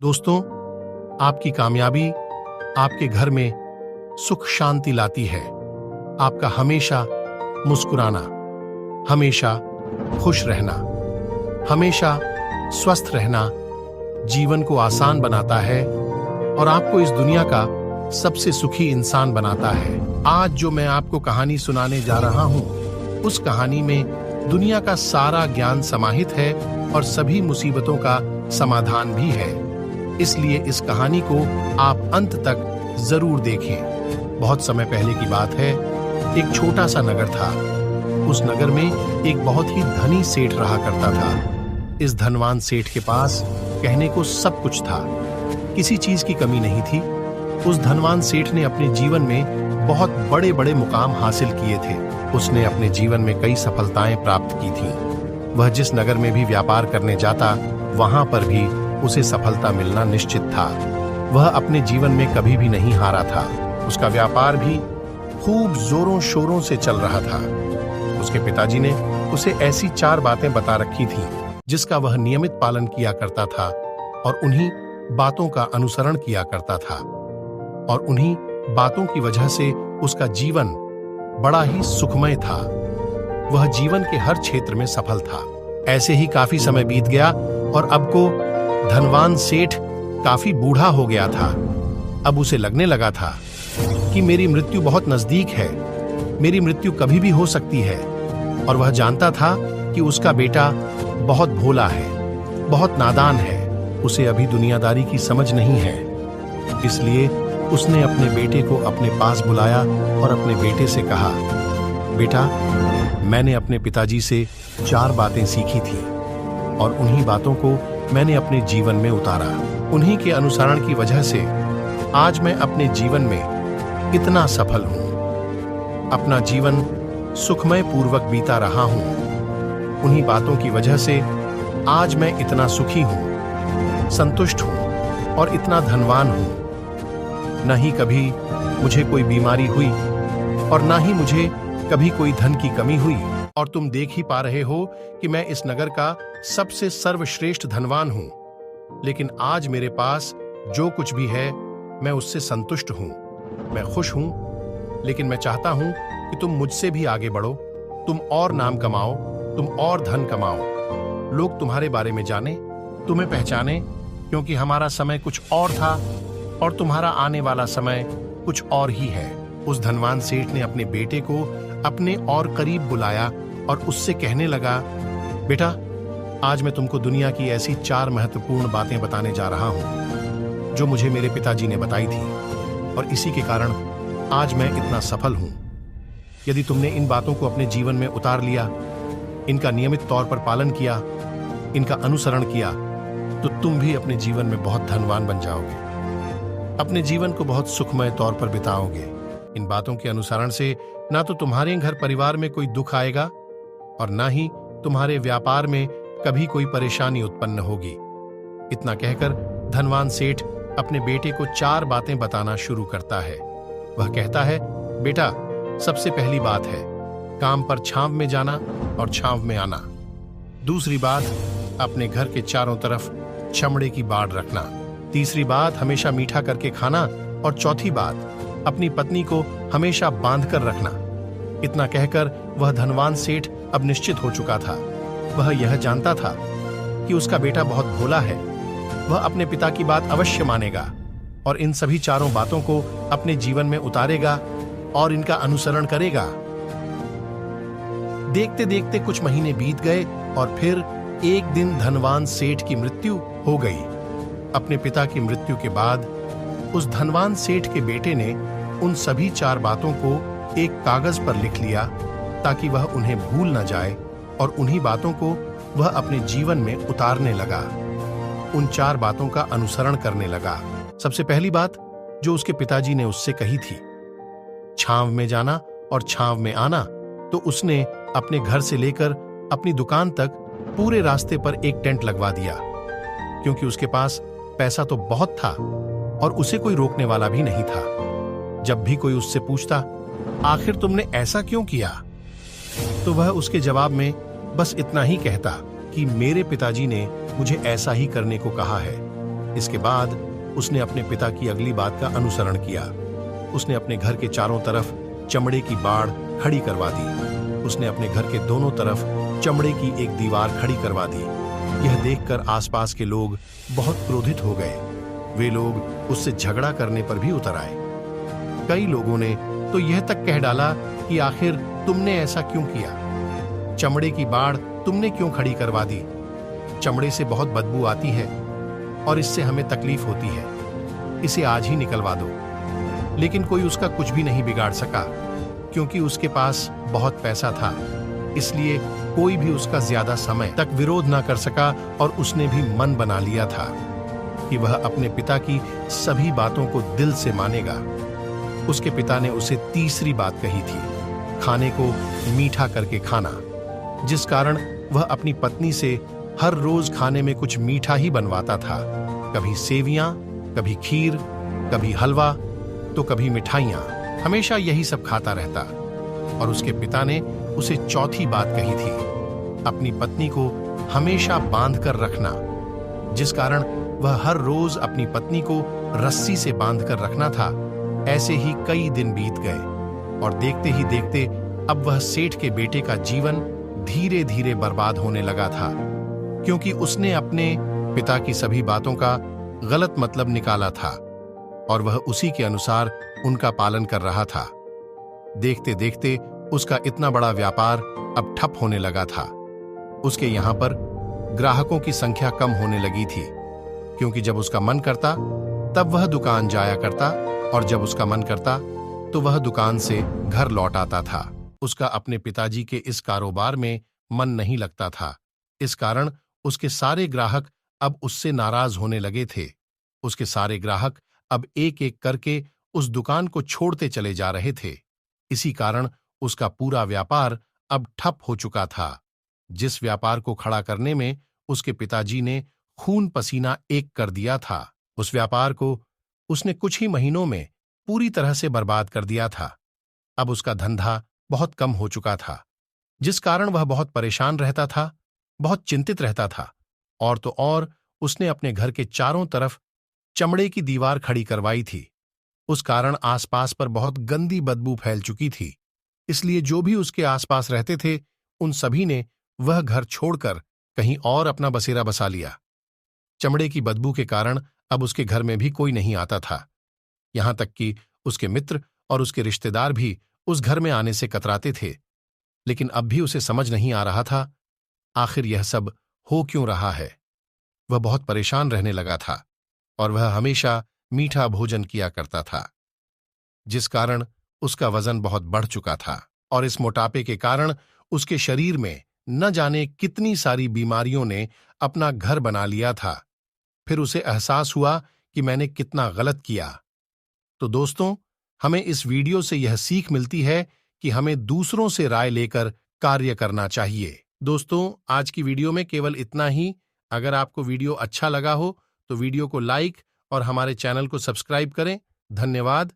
दोस्तों, आपकी कामयाबी आपके घर में सुख शांति लाती है। आपका हमेशा मुस्कुराना, हमेशा खुश रहना, हमेशा स्वस्थ रहना जीवन को आसान बनाता है और आपको इस दुनिया का सबसे सुखी इंसान बनाता है। आज जो मैं आपको कहानी सुनाने जा रहा हूं, उस कहानी में दुनिया का सारा ज्ञान समाहित है और सभी मुसीबतों का समाधान भी है। इसलिए इस कहानी को आप अंत तक जरूर देखें। बहुत समय पहले की बात है, एक छोटा सा नगर था। उस नगर में एक बहुत ही धनी सेठ रहा करता था। इस धनवान सेठ के पास कहने को सब कुछ था, किसी चीज की कमी नहीं थी। उस धनवान सेठ ने अपने जीवन में बहुत बड़े बड़े मुकाम हासिल किए थे। उसने अपने जीवन में कई सफलताएं प्राप्त की थीं। वह जिस नगर में भी व्यापार करने जाता, वहां पर भी उसे सफलता मिलना निश्चित था। वह अपने जीवन में कभी भी नहीं हारा था। उसका व्यापार भी खूब जोरों शोरों से चल रहा था। उसके पिताजी ने उसे ऐसी 4 बातें बता रखी थीं, जिसका वह नियमित पालन किया करता था और उन्हीं बातों का अनुसरण किया करता था। और उन्हीं बातों की वजह से उसका जीवन बड़ा ही सुखमय था। वह जीवन के हर क्षेत्र में सफल था। ऐसे ही काफी समय बीत गया और अब को धनवान सेठ काफी बूढ़ा हो गया था। अब उसे लगने लगा था कि मेरी मृत्यु बहुत नजदीक है, मेरी मृत्यु कभी भी हो सकती है। और वह जानता था कि उसका बेटा बहुत भोला है, बहुत नादान है, उसे अभी दुनियादारी की समझ नहीं है। इसलिए उसने अपने बेटे को अपने पास बुलाया और अपने बेटे से कहा, बेटा, मैंने अपने पिताजी से 4 बातें सीखी थी और उन्हीं बातों को मैंने अपने जीवन में उतारा। उन्हीं के अनुसरण की वजह से आज मैं अपने जीवन में इतना सफल हूं। अपना जीवन सुखमय पूर्वक बीता रहा हूं। उन्हीं बातों की वजह से आज मैं इतना सुखी हूं, संतुष्ट हूं और इतना धनवान हूं। न ही कभी मुझे कोई बीमारी हुई और न ही मुझे कभी कोई धन की कमी हुई। और तुम देख ही पा रहे हो कि मैं इस नगर का सबसे सर्वश्रेष्ठ धनवान हूं। लेकिन आज मेरे पास जो कुछ भी है, मैं उससे संतुष्ट हूं, मैं खुश हूं। लेकिन मैं चाहता हूं कि तुम मुझसे भी आगे बढ़ो, तुम और नाम कमाओ, तुम और धन कमाओ, लोग तुम्हारे बारे में जाने, तुम्हें पहचाने, क्योंकि हमारा समय कुछ और था और तुम्हारा आने वाला समय कुछ और ही है। उस धनवान सेठ ने अपने बेटे को अपने और करीब बुलाया और उससे कहने लगा, बेटा, आज मैं तुमको दुनिया की ऐसी 4 महत्वपूर्ण बातें बताने जा रहा हूं, जो मुझे मेरे पिताजी ने बताई थी और इसी के कारण आज मैं इतना सफल हूं। यदि तुमने इन बातों को अपने जीवन में उतार लिया, इनका नियमित तौर पर पालन किया, इनका अनुसरण किया, तो तुम भी अपने जीवन में बहुत धनवान बन जाओगे, अपने जीवन को बहुत सुखमय तौर पर बिताओगे। इन बातों के अनुसरण से ना तो तुम्हारे घर परिवार में कोई दुख आएगा और ना ही तुम्हारे व्यापार में कभी कोई परेशानी उत्पन्न होगी। इतना कहकर धनवान सेठ अपने बेटे को 4 बातें बताना शुरू करता है। वह कहता है, बेटा, सबसे पहली बात है काम पर छांव में जाना और छांव में आना। दूसरी बात, अपने घर के चारों तरफ चमड़े की बाड़ रखना। तीसरी बात, हमेशा मीठा करके खाना। और चौथी बात, अपनी पत्नी को हमेशा बांध कर रखना। इतना कहकर वह धनवान सेठ अब निश्चित हो चुका था। वह यह जानता था कि उसका बेटा बहुत भोला है। वह अपने पिता की बात अवश्य मानेगा और इन सभी 4 बातों को अपने जीवन में उतारेगा और इनका अनुसरण करेगा। देखते देखते कुछ महीने बीत गए और फिर एक दिन धनवान सेठ की मृत्यु हो गई। अपने पिता की मृत्यु के बाद उस धनवान सेठ के बेटे ने उन सभी 4 बातों को एक कागज पर लिख लिया ताकि वह उन्हें भूल न जाए और उन्हीं बातों को वह अपने जीवन में उतारने लगा, उन 4 बातों का अनुसरण करने लगा। सबसे पहली बात जो उसके पिताजी ने उससे कही थी, छांव में जाना और छांव में आना, तो उसने अपने घर से लेकर अपनी दुकान तक पूरे रास्ते पर एक टेंट लगवा दिया, क्योंकि उसके पास पैसा तो बहुत था और उसे कोई रोकने वाला भी नहीं था। जब भी कोई उससे पूछता, आखिर तुमने ऐसा क्यों किया, तो वह उसके जवाब में बस इतना ही कहता कि मेरे पिताजी ने मुझे ऐसा ही करने को कहा है। इसके बाद उसने अपने पिता की अगली बात का अनुसरण किया। उसने अपने घर के चारों तरफ चमड़े की बाड़ खड़ी करवा दी। उसने अपने घर के दोनों तरफ चमड़े की एक दीवार खड़ी करवा दी। यह देखकर आसपास के लोग बहुत क्रोधित हो गए। वे लोग उससे झगड़ा करने पर भी उतर आए। कई लोगों ने तो यह तक कह डाला कि आखिर तुमने ऐसा क्यों किया? चमड़े की बाड़ तुमने क्यों खड़ी करवा दी? चमड़े से बहुत बदबू आती है और इससे हमें तकलीफ होती है। इसे आज ही निकलवा दो। लेकिन कोई उसका कुछ भी नहीं बिगाड़ सका, क्योंकि उसके पास बहुत पैसा था। इसलिए कोई भी उसका ज्यादा समय तक विरोध ना कर सका और उसने भी मन बना लिया था कि वह अपने पिता की सभी बातों को दिल से मानेगा। उसके पिता ने उसे तीसरी बात कही थी, खाने को मीठा करके खाना, जिस कारण वह अपनी पत्नी से हर रोज खाने में कुछ मीठा ही बनवाता था। कभी सेवियां, कभी खीर, कभी हलवा, तो कभी मिठाइयां। हमेशा यही सब खाता रहता। और उसके पिता ने उसे चौथी बात कही थी, अपनी पत्नी को हमेशा बांध कर रखना, जिस कारण वह हर रोज अपनी पत्नी को रस्सी से बांध कर रखना था। ऐसे ही कई दिन बीत गए और देखते ही देखते अब वह सेठ के बेटे का जीवन धीरे धीरे बर्बाद होने लगा था, क्योंकि उसने अपने पिता की सभी बातों का गलत मतलब निकाला था और वह उसी के अनुसार उनका पालन कर रहा था। देखते देखते उसका इतना बड़ा व्यापार अब ठप होने लगा था। उसके यहां पर ग्राहकों की संख्या कम होने लगी थी, क्योंकि जब उसका मन करता तब वह दुकान जाया करता और जब उसका मन करता तो वह दुकान से घर लौट आता था। उसका अपने पिताजी के इस कारोबार में मन नहीं लगता था। इस कारण उसके सारे ग्राहक अब उससे नाराज होने लगे थे। उसके सारे ग्राहक अब एक एक करके उस दुकान को छोड़ते चले जा रहे थे। इसी कारण उसका पूरा व्यापार अब ठप हो चुका था। जिस व्यापार को खड़ा करने में उसके पिताजी ने खून पसीना एक कर दिया था, उस व्यापार को उसने कुछ ही महीनों में पूरी तरह से बर्बाद कर दिया था। अब उसका धंधा बहुत कम हो चुका था, जिस कारण वह बहुत परेशान रहता था, बहुत चिंतित रहता था। और तो और उसने अपने घर के चारों तरफ चमड़े की दीवार खड़ी करवाई थी। उस कारण आसपास पर बहुत गंदी बदबू फैल चुकी थी। इसलिए जो भी उसके आसपास रहते थे, उन सभी ने वह घर छोड़कर कहीं और अपना बसेरा बसा लिया। चमड़े की बदबू के कारण अब उसके घर में भी कोई नहीं आता था। यहां तक कि उसके मित्र और उसके रिश्तेदार भी उस घर में आने से कतराते थे। लेकिन अब भी उसे समझ नहीं आ रहा था, आखिर यह सब हो क्यों रहा है। वह बहुत परेशान रहने लगा था और वह हमेशा मीठा भोजन किया करता था, जिस कारण उसका वजन बहुत बढ़ चुका था और इस मोटापे के कारण उसके शरीर में न जाने कितनी सारी बीमारियों ने अपना घर बना लिया था। फिर उसे एहसास हुआ कि मैंने कितना गलत किया। तो दोस्तों, हमें इस वीडियो से यह सीख मिलती है कि हमें दूसरों से राय लेकर कार्य करना चाहिए। दोस्तों, आज की वीडियो में केवल इतना ही। अगर आपको वीडियो अच्छा लगा हो तो वीडियो को लाइक और हमारे चैनल को सब्सक्राइब करें। धन्यवाद।